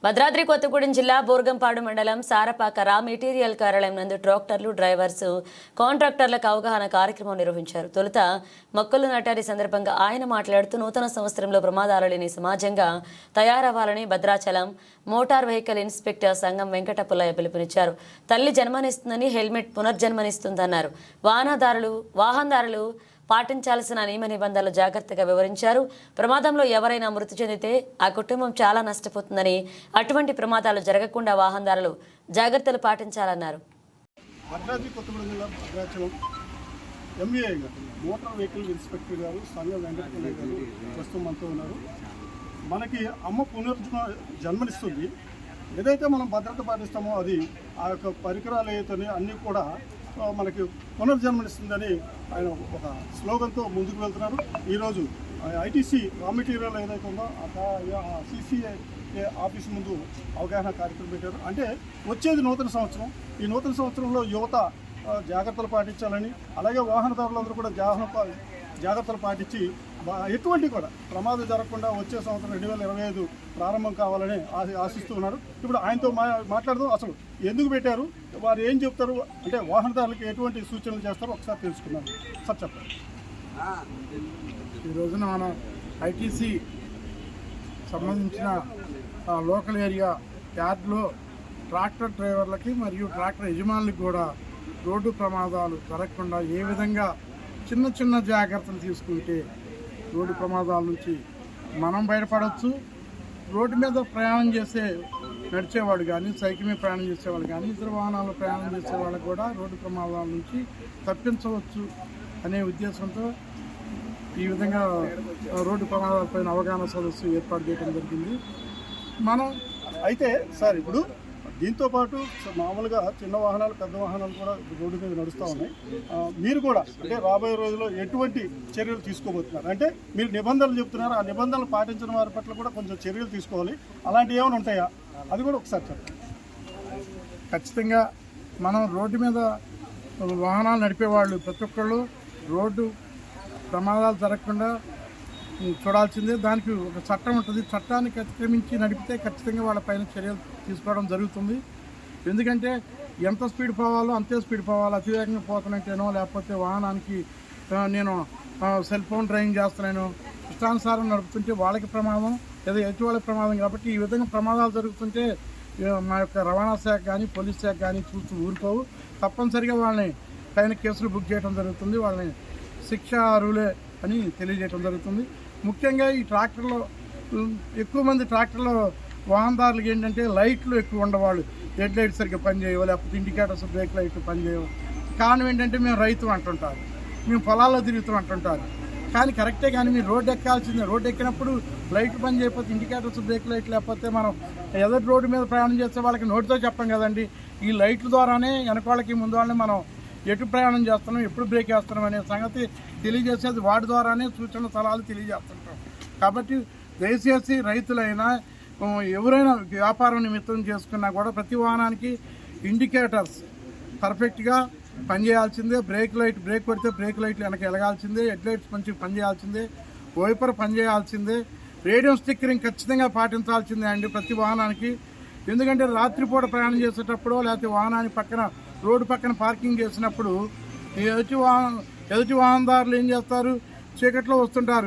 భద్రాద్రి కొత్తగూడెం జిల్లా బోర్గంపాడు మండలం Sarapaka raw material కార్యాలయం నందు ట్రాక్టర్లు డ్రైవర్స్ కాంట్రాక్టర్లకు అవగాహన కార్యక్రమం నిర్వహించారు. తొలుత మొక్కలు నాటారి సందర్భంగా ఆయన మాట్లాడుతూ నూతన సంవత్సరంలో ప్రమాదాలు లేని సమాజంగా తయారవ్వాలని భద్రాచలం మోటార్ వెహికల్ ఇన్స్పెక్టర్ సంఘం వెంకటపుల్లయ్య పిలుపునిచ్చారు. తల్లి జన్మనిస్తుందని హెల్మెట్ పునర్జన్మనిస్తుందన్నారు. వాహనదారులు పాటించాల్సిన నియమ నిబంధనలు జాగ్రత్తగా వివరించారు. ప్రమాదంలో ఎవరైనా మృతి చెందితే ఆ కుటుంబం చాలా నష్టపోతుందని, అటువంటి ప్రమాదాలు జరగకుండా వాహనదారులు జాగ్రత్తలు పాటించాలన్నారు. భద్రాద్రి కొత్తగూడెం జిల్లా భద్రాచలం ఎంవీఐ గారు మోటార్ వెహికల్ ఇన్స్పెక్టర్ గారు సంఘం వెంకటపుల్లయ్య గారు ప్రస్తుతం మనతో ఉన్నారు. మనకి అమ్మ జన్మనిస్తుంది. ఏదైతే మనం భద్రత పాటిస్తామో అది ఆ యొక్క పరికరాలు ఏదైతే అన్నీ కూడా మనకి పునర్జన్మనిస్తుందని ఆయన ఒక స్లోగన్తో ముందుకు వెళ్తున్నారు. ఈరోజు ఐటీసీ రా మెటీరియల్ ఏదైతే ఉందో సిసిఏ ఆఫీస్ ముందు అవగాహన కార్యక్రమం పెట్టారు. అంటే వచ్చేది నూతన సంవత్సరం. ఈ నూతన సంవత్సరంలో యువత జాగ్రత్తలు పాటించాలని, అలాగే వాహనదారులందరూ కూడా జాగ్రత్తలు పాటించి ఎటువంటి కూడా ప్రమాదం జరగకుండా వచ్చే సంవత్సరం 2025 ప్రారంభం కావాలని ఆశిస్తూ ఉన్నారు. ఇప్పుడు ఆయనతో మాట్లాడదాం. అసలు ఎందుకు పెట్టారు, వారు ఏం చెప్తారు, అంటే వాహనదారులకు ఎటువంటి సూచనలు చేస్తారో ఒకసారి తెలుసుకున్నాం. సార్ చెప్పండి. ఈ రోజున మనం ఐటీసీ సంబంధించిన లోకల్ ఏరియా యార్డ్లో ట్రాక్టర్ డ్రైవర్లకి మరియు ట్రాక్టర్ యజమానులకు కూడా రోడ్డు ప్రమాదాలు జరగకుండా ఏ విధంగా చిన్న చిన్న జాగ్రత్తలు తీసుకుంటే రోడ్డు ప్రమాదాల నుంచి మనం బయటపడవచ్చు. రోడ్డు మీద ప్రయాణం నడిచేవాడు కానీ, సైకిల్ మీద ప్రయాణం చేసేవాళ్ళు కానీ, ఇతర వాహనాల్లో ప్రయాణం చేసే వాళ్ళకు కూడా రోడ్డు ప్రమాదాల నుంచి తప్పించవచ్చు అనే ఉద్దేశంతో ఈ విధంగా రోడ్డు ప్రమాదాలపైన అవగాహన సదస్సు ఏర్పాటు చేయడం జరిగింది. మనం అయితే సార్ ఇప్పుడు దీంతో పాటు మామూలుగా చిన్న వాహనాలు, పెద్ద వాహనాలు కూడా రోడ్డు మీద నడుస్తూ ఉన్నాయి. మీరు కూడా అంటే రాబోయే రోజుల్లో ఎటువంటి చర్యలు తీసుకోబోతున్నారు? అంటే మీరు నిబంధనలు చెప్తున్నారు, ఆ నిబంధనలు పాటించిన వారి పట్ల కూడా కొంచెం చర్యలు తీసుకోవాలి. అలాంటివి ఏమైనా ఉంటాయా, అది కూడా ఒకసారి చెప్పండి. ఖచ్చితంగా మనం రోడ్డు మీద వాహనాలు నడిపేవాళ్ళు ప్రతి ఒక్కళ్ళు రోడ్డు ప్రమాదాలు జరగకుండా చూడాల్సిందే. దానికి ఒక చట్టం ఉంటుంది. చట్టానికి అతిక్రమించి నడిపితే ఖచ్చితంగా వాళ్ళపైన చర్యలు తీసుకోవడం జరుగుతుంది. ఎందుకంటే ఎంత స్పీడ్ పోవాలో అంతే స్పీడ్ పోవాలి. అతివేగంగా పోతున్నట్టేనో, లేకపోతే వాహనానికి నేను సెల్ ఫోన్ డ్రైవింగ్ చేస్తున్నాను ఇష్టానుసారం నడుపుతుంటే వాళ్ళకి ప్రమాదం, లేదా ఎటు వాళ్ళకి ప్రమాదం. కాబట్టి ఈ విధంగా ప్రమాదాలు జరుగుతుంటే మా యొక్క రవాణా శాఖ కానీ, పోలీస్ శాఖ కానీ చూస్తూ ఊరుకోవు. తప్పనిసరిగా వాళ్ళని పైన కేసులు బుక్ చేయడం జరుగుతుంది. వాళ్ళని శిక్ష అర్హులే అని తెలియజేయడం జరుగుతుంది. ముఖ్యంగా ఈ ట్రాక్టర్లో ఎక్కువ మంది ట్రాక్టర్లో వాహనదారులకు ఏంటంటే లైట్లు ఎక్కువ ఉండేవాళ్ళు, హెడ్ లైట్ సరిగ్గా పనిచేయవు, లేకపోతే ఇండికేటర్స్, బ్రేక్ లైట్లు పనిచేయవు. కారణం ఏంటంటే మేము రైతు అంటుంటారు, మేము పొలాల్లో తిరుగుతాం అంటుంటారు. కానీ కరెక్టే. కానీ మీరు రోడ్డు ఎక్కాల్సిందే. రోడ్డు ఎక్కినప్పుడు లైట్లు పని చేయకపోతే, ఇండికేటర్స్, బ్రేక్ లైట్లు లేకపోతే మనం ఎదుటి రోడ్డు మీద ప్రయాణం చేస్తే వాళ్ళకి నోటితో చెప్పం కదండి. ఈ లైట్ల ద్వారానే వెనకాళ్ళకి ముందు వాళ్ళని మనం ఎటు ప్రయాణం చేస్తున్నాం, ఎప్పుడు బ్రేక్ వేస్తున్నాం అనే సంగతి తెలియజేసేది వాటి ద్వారానే సూచన సలహాలు తెలియజేస్తుంటాం. కాబట్టి దయచేసి రైతులైనా ఎవరైనా వ్యాపారం నిమిత్తం చేసుకున్నా కూడా ప్రతి వాహనానికి ఇండికేటర్స్ పర్ఫెక్ట్గా పనిచేయాల్సిందే. బ్రేక్ కొడితే బ్రేక్ లైట్లు వెనక ఎలగాల్సిందే. హెడ్ లైట్స్ మంచిగా పనిచేయాల్సిందే. వైపర్ పనిచేయాల్సిందే. రేడియం స్టిక్కరింగ్ ఖచ్చితంగా పాటించాల్సిందే అండి ప్రతి వాహనానికి. ఎందుకంటే రాత్రిపూట ప్రయాణం చేసేటప్పుడు, లేకపోతే వాహనాన్ని రోడ్డు పక్కన పార్కింగ్ చేసినప్పుడు ఎదుటి వాహనదారులు ఏం చేస్తారు, చీకట్లో వస్తుంటారు.